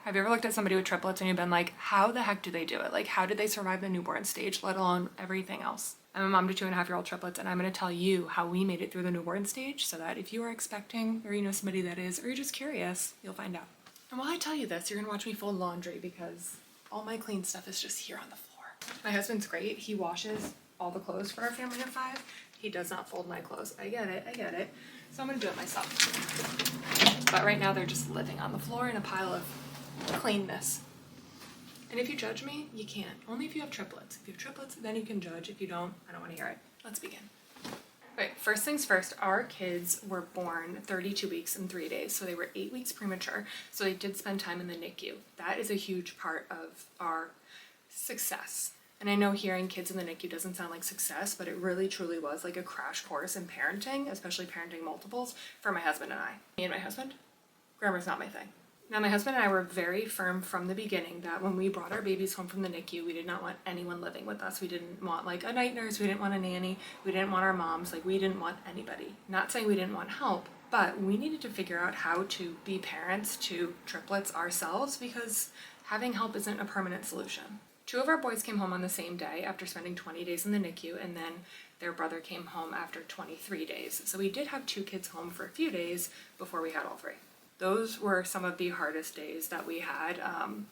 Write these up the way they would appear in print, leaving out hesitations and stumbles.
Have you ever looked at somebody with triplets and you've been like, how the heck do they do it? Like, how did they survive the newborn stage, let alone everything else? I'm a mom to 2.5-year-old triplets, and I'm going to tell you how we made it through the newborn stage so that if you are expecting, or you know somebody that is, or you're just curious, you'll find out. And while I tell you this, you're going to watch me fold laundry because all my clean stuff is just here on the floor. My husband's great. He washes all the clothes for our family of 5. He does not fold my clothes. I get it. So I'm going to do it myself. But right now they're just living on the floor in a pile of cleanness. And if you judge me, you can't. Only if you have triplets. If you have triplets, then you can judge. If you don't, I don't want to hear it. Let's begin. Right, first things first, our kids were born 32 weeks and 3 days, so they were 8 weeks premature, so they did spend time in the NICU. That is a huge part of our success. And I know hearing kids in the NICU doesn't sound like success, but it really truly was like a crash course in parenting, especially parenting multiples, for my husband and I. Me and my husband, grammar's not my thing. Now, my husband and I were very firm from the beginning that when we brought our babies home from the NICU, we did not want anyone living with us. We didn't want like a night nurse, we didn't want a nanny, we didn't want our moms, like we didn't want anybody. Not saying we didn't want help, but we needed to figure out how to be parents to triplets ourselves because having help isn't a permanent solution. 2 of our boys came home on the same day after spending 20 days in the NICU, and then their brother came home after 23 days. So we did have 2 kids home for a few days before we had all 3. Those were some of the hardest days that we had,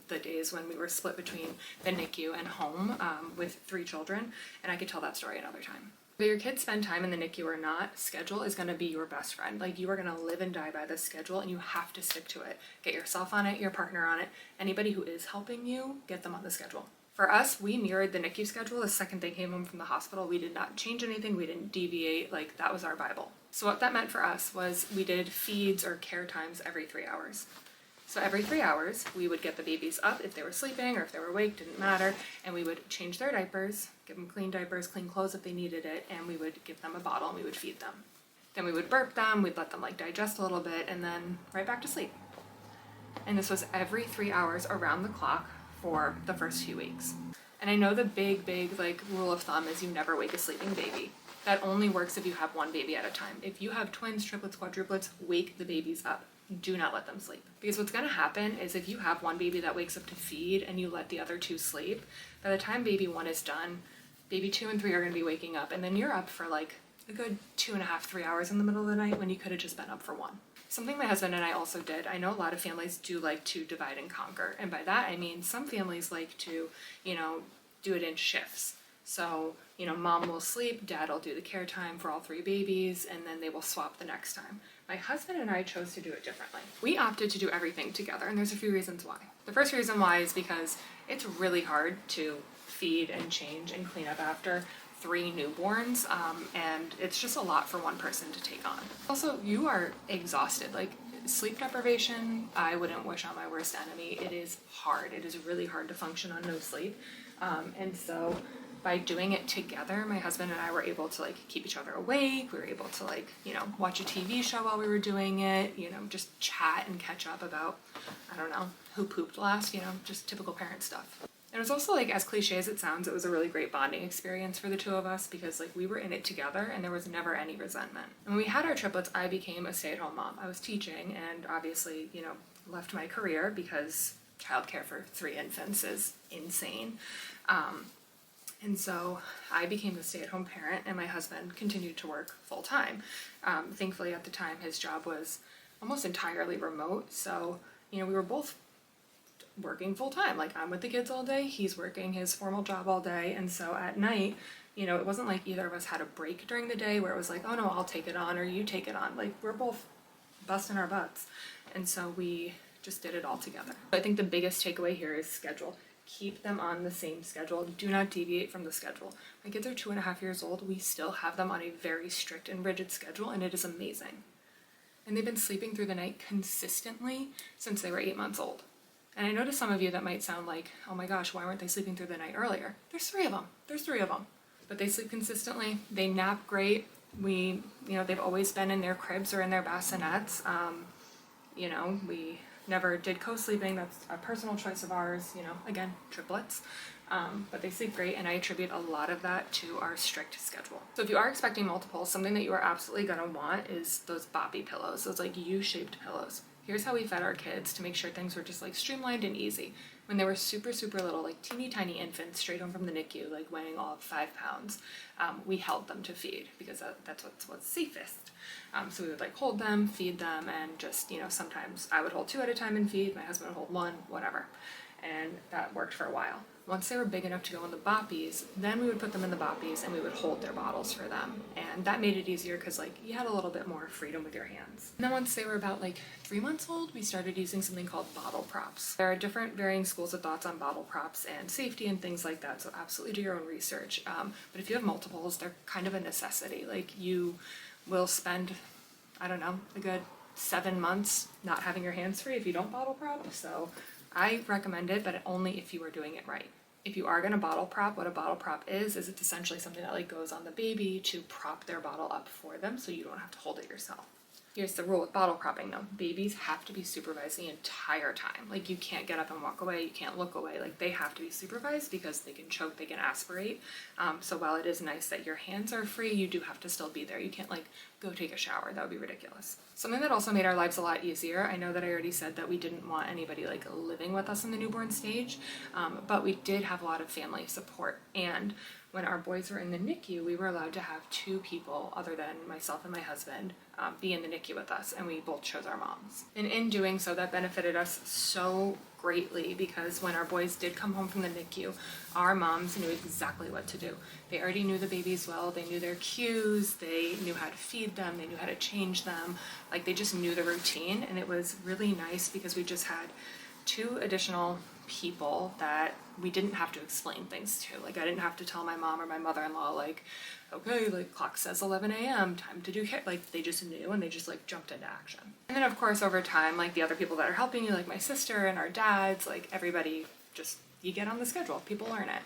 the days when we were split between the NICU and home with 3 children, and I could tell that story another time. Whether your kids spend time in the NICU or not, schedule is going to be your best friend. Like, you are going to live and die by this schedule, and you have to stick to it. Get yourself on it, your partner on it. Anybody who is helping you, get them on the schedule. For us, we mirrored the NICU schedule the second they came home from the hospital. We did not change anything. We didn't deviate. Like, that was our Bible. So what that meant for us was we did feeds or care times every 3 hours. So every 3 hours, we would get the babies up if they were sleeping or if they were awake, didn't matter, and we would change their diapers, give them clean diapers, clean clothes if they needed it, and we would give them a bottle and we would feed them. Then we would burp them, we'd let them like digest a little bit, and then right back to sleep. And this was every 3 hours around the clock for the first few weeks. And I know the big like rule of thumb is you never wake a sleeping baby. That only works if you have 1 baby at a time. If you have twins, triplets, quadruplets, wake the babies up. Do not let them sleep. Because what's going to happen is if you have 1 baby that wakes up to feed and you let the other 2 sleep, by the time baby 1 is done, baby 2 and 3 are going to be waking up, and then you're up for like a good 2.5, 3 hours in the middle of the night when you could have just been up for 1. Something my husband and I also did, I know a lot of families do like to divide and conquer, and by that I mean some families like to, do it in shifts. So, mom will sleep, dad will do the care time for all 3 babies, and then they will swap the next time. My husband and I chose to do it differently. We opted to do everything together, and there's a few reasons why. The first reason why is because it's really hard to feed and change and clean up after 3 newborns, and it's just a lot for one person to take on. Also, you are exhausted. Like, sleep deprivation, I wouldn't wish on my worst enemy. It is hard. It is really hard to function on no sleep. And so by doing it together, my husband and I were able to like keep each other awake. We were able to like, watch a TV show while we were doing it, just chat and catch up about, I don't know, who pooped last, just typical parent stuff. And it was also like, as cliche as it sounds, it was a really great bonding experience for the 2 of us because like we were in it together and there was never any resentment. And when we had our triplets, I became a stay-at-home mom. I was teaching and obviously, left my career because childcare for 3 infants is insane. And so I became the stay-at-home parent and my husband continued to work full-time. Thankfully at the time his job was almost entirely remote, so we were both working full-time. Like, I'm with the kids all day, he's working his formal job all day, and so at night, it wasn't like either of us had a break during the day where it was like, oh no, I'll take it on or you take it on. Like, we're both busting our butts, and so we just did it all together. I think the biggest takeaway here is schedule. Keep them on the same schedule. Do not deviate from the schedule. My kids are 2.5 years old. We still have them on a very strict and rigid schedule, and it is amazing. And they've been sleeping through the night consistently since they were 8 months old. And I know to some of you that might sound like, oh my gosh, why weren't they sleeping through the night earlier? There's 3 of them. There's 3 of them. But they sleep consistently. They nap great. They've always been in their cribs or in their bassinets. We never did co-sleeping. That's a personal choice of ours, again, triplets. But they sleep great, and I attribute a lot of that to our strict schedule. So if you are expecting multiples, something that you are absolutely going to want is those boppy pillows, those like U-shaped pillows. Here's how we fed our kids to make sure things were just like streamlined and easy. When they were super, super little, like teeny tiny infants straight home from the NICU, like weighing all of 5 pounds, we held them to feed because that's what's safest. So we would like hold them, feed them, and just, you know, sometimes I would hold 2 at a time and feed, my husband would hold 1, whatever. And that worked for a while. Once they were big enough to go in the boppies, then we would put them in the boppies and we would hold their bottles for them. And that made it easier because like you had a little bit more freedom with your hands. And then once they were about like 3 months old, we started using something called bottle props. There are different varying schools of thoughts on bottle props and safety and things like that, so absolutely do your own research. But if you have multiples, they're kind of a necessity. Like you will spend, I don't know, a good 7 months not having your hands free if you don't bottle prop. So I recommend it, but only if you are doing it right. If you are going to bottle prop, what a bottle prop is it's essentially something that like goes on the baby to prop their bottle up for them so you don't have to hold it yourself. Here's the rule with bottle propping though. Babies have to be supervised the entire time. Like you can't get up and walk away, you can't look away. Like they have to be supervised because they can choke, they can aspirate. So while it is nice that your hands are free, you do have to still be there. You can't like go take a shower, that would be ridiculous. Something that also made our lives a lot easier, I know that I already said that we didn't want anybody like living with us in the newborn stage, but we did have a lot of family support. And when our boys were in the NICU, we were allowed to have 2 people other than myself and my husband be in the NICU with us, and we both chose our moms. And in doing so, that benefited us so greatly because when our boys did come home from the NICU, our moms knew exactly what to do. They already knew the babies well, they knew their cues, they knew how to feed them, they knew how to change them, like they just knew the routine, and it was really nice because we just had 2 additional people that we didn't have to explain things to. Like I didn't have to tell my mom or my mother-in-law like, okay, like clock says 11 a.m. time to do care. Like they just knew and they just like jumped into action. And then of course over time, like the other people that are helping you, like my sister and our dads, like everybody just, you get on the schedule, people learn it.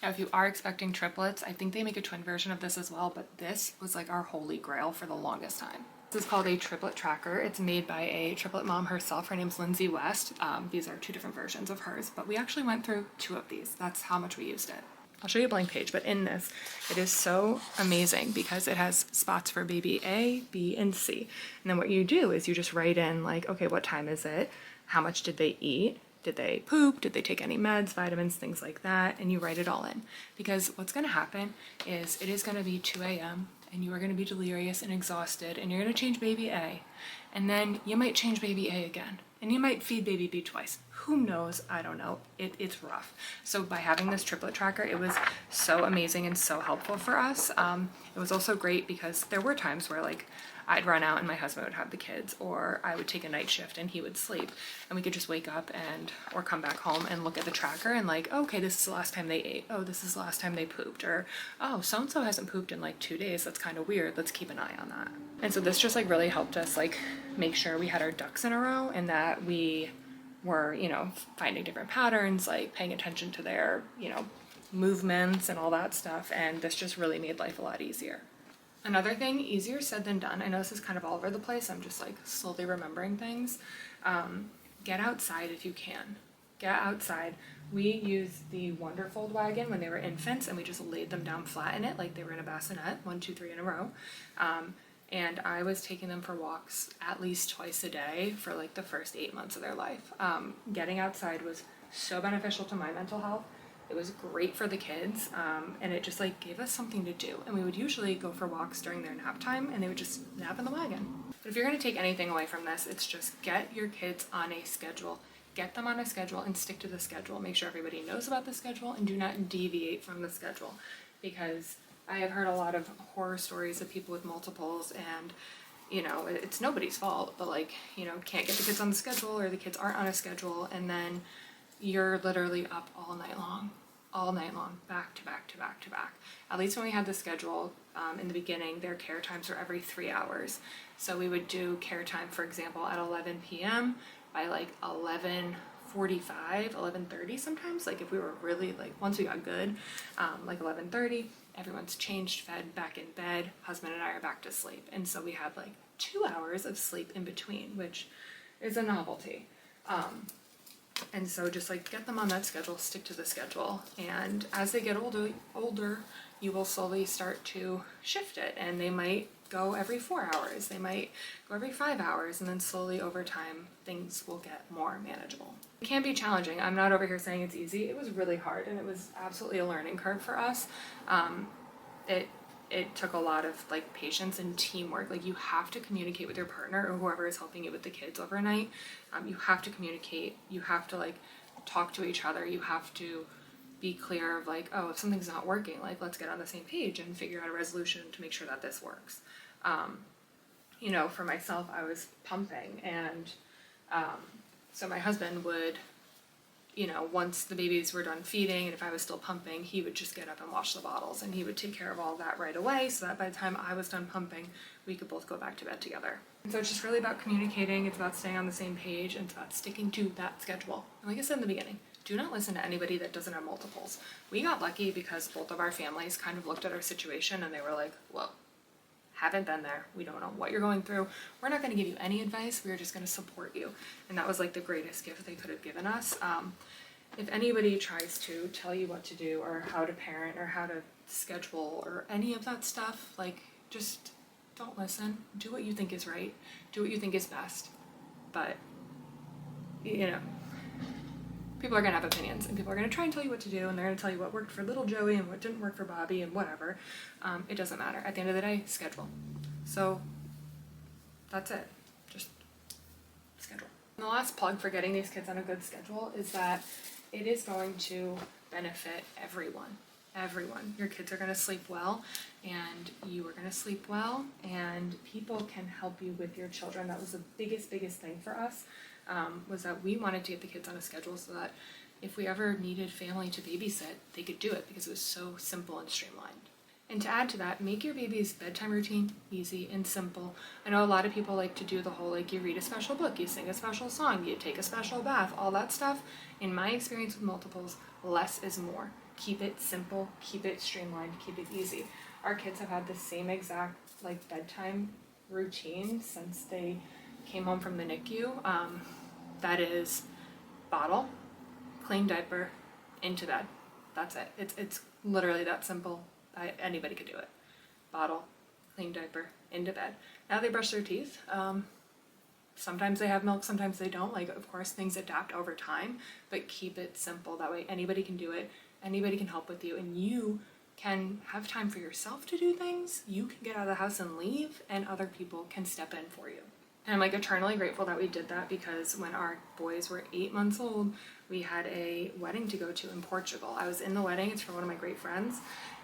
Now if you are expecting triplets, I think they make a twin version of this as well, but this was like our holy grail for the longest time. This is called a triplet tracker. It's made by a triplet mom herself. Her name's Lindsay West. These are 2 different versions of hers, but we actually went through 2 of these. That's how much we used it. I'll show you a blank page, but in this, it is so amazing because it has spots for baby A, B, and C. And then what you do is you just write in like, okay, what time is it? How much did they eat? Did they poop? Did they take any meds, vitamins, things like that? And you write it all in. Because what's gonna happen is it is gonna be 2 a.m. and you are gonna be delirious and exhausted and you're gonna change baby A. And then you might change baby A again. And you might feed baby B twice. Who knows? I don't know. It's rough. So by having this triplet tracker, it was so amazing and so helpful for us. It was also great because there were times where like I'd run out and my husband would have the kids, or I would take a night shift and he would sleep, and we could just wake up and or come back home and look at the tracker and like, oh, okay, this is the last time they ate. Oh, this is the last time they pooped. Or, oh, so-and-so hasn't pooped in like 2 days. That's kind of weird. Let's keep an eye on that. And so this just like really helped us like make sure we had our ducks in a row and that we were, you know, finding different patterns, like paying attention to their, you know, movements and all that stuff. And this just really made life a lot easier. Another thing, easier said than done. I know this is kind of all over the place. I'm just like slowly remembering things. Get outside if you can. Get outside. We used the Wonderfold wagon when they were infants and we just laid them down flat in it like they were in a bassinet, 1, 2, 3 in a row. And I was taking them for walks at least twice a day for like the first 8 months of their life. Getting outside was so beneficial to my mental health. It was great for the kids, and it just like gave us something to do. And we would usually go for walks during their nap time and they would just nap in the wagon. But if you're gonna take anything away from this, it's just get your kids on a schedule. Get them on a schedule and stick to the schedule. Make sure everybody knows about the schedule and do not deviate from the schedule, because I have heard a lot of horror stories of people with multiples, and you know, it's nobody's fault, but like, you know, can't get the kids on the schedule or the kids aren't on a schedule, and then you're literally up all night long, back to back to back to back. At least when we had the schedule in the beginning, their care times were every 3 hours. So we would do care time, for example, at 11 p.m. by like 11:45, 11:30 sometimes. Like if we were really like, once we got good, like 11:30, everyone's changed, fed, back in bed, husband and I are back to sleep. And so we had like 2 hours of sleep in between, which is a novelty. And so just like get them on that schedule, stick to the schedule. And as they get older, you will slowly start to shift it, and they might go every 4 hours, they might go every 5 hours, and then slowly over time, things will get more manageable. It can be challenging. I'm not over here saying it's easy. It was really hard, and it was absolutely a learning curve for us. It took a lot of like patience and teamwork. Like you have to communicate with your partner or whoever is helping you with the kids overnight. You have to communicate. You have to like talk to each other. You have to be clear of like, oh, if something's not working, like let's get on the same page and figure out a resolution to make sure that this works. You know, for myself, I was pumping, and so my husband would, you know, once the babies were done feeding and if I was still pumping, he would just get up and wash the bottles, and he would take care of all that right away so that by the time I was done pumping, we could both go back to bed together. And so it's just really about communicating, it's about staying on the same page, and it's about sticking to that schedule. And like I said in the beginning, do not listen to anybody that doesn't have multiples. We got lucky because both of our families kind of looked at our situation and they were like, whoa, haven't been there. We don't know what you're going through. We're not going to give you any advice. We're just going to support you. And that was like the greatest gift they could have given us. If anybody tries to tell you what to do or how to parent or how to schedule or any of that stuff, like just don't listen. Do what you think is right. Do what you think is best. But, you know, people are going to have opinions, and people are going to try and tell you what to do, and they're going to tell you what worked for little Joey and what didn't work for Bobby and whatever. It doesn't matter. At the end of the day, schedule. So that's it. Just schedule. And the last plug for getting these kids on a good schedule is that it is going to benefit everyone. Everyone. Your kids are going to sleep well, and you are going to sleep well, and people can help you with your children. That was the biggest thing for us. Was that we wanted to get the kids on a schedule so that if we ever needed family to babysit, they could do it because it was so simple and streamlined. And to add to that, make your baby's bedtime routine easy and simple. I know a lot of people like to do the whole, like, you read a special book, you sing a special song, you take a special bath, all that stuff. In my experience with multiples, less is more. Keep it simple, keep it streamlined, keep it easy. Our kids have had the same exact, like, bedtime routine since they came home from the NICU. That is bottle, clean diaper, into bed. That's it. It's literally that simple. Anybody could do it. Bottle, clean diaper, into bed. Now they brush their teeth. Sometimes they have milk, sometimes they don't. Like, of course, things adapt over time, but keep it simple. That way anybody can do it, anybody can help with you, and you can have time for yourself to do things. You can get out of the house and leave, and other people can step in for you. And I'm like eternally grateful that we did that, because when our boys were 8 months old, we had a wedding to go to in Portugal. I was in the wedding, it's for one of my great friends,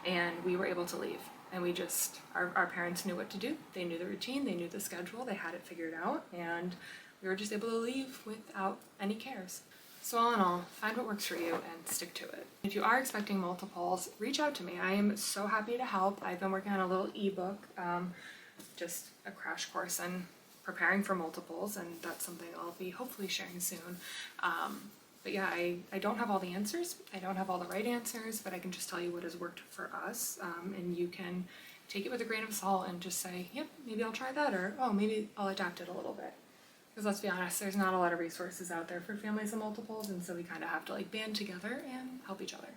and we were able to leave. And we just, our parents knew what to do. They knew the routine, they knew the schedule, they had it figured out, and we were just able to leave without any cares. So all in all, find what works for you and stick to it. If you are expecting multiples, reach out to me. I am so happy to help. I've been working on a little ebook, just a crash course on preparing for multiples, and that's something I'll be hopefully sharing soon. But yeah, I don't have all the answers. I don't have all the right answers, but I can just tell you what has worked for us, and you can take it with a grain of salt and just say, yep, maybe I'll try that, or oh, maybe I'll adapt it a little bit. Because let's be honest, there's not a lot of resources out there for families of multiples, and so we kind of have to like band together and help each other.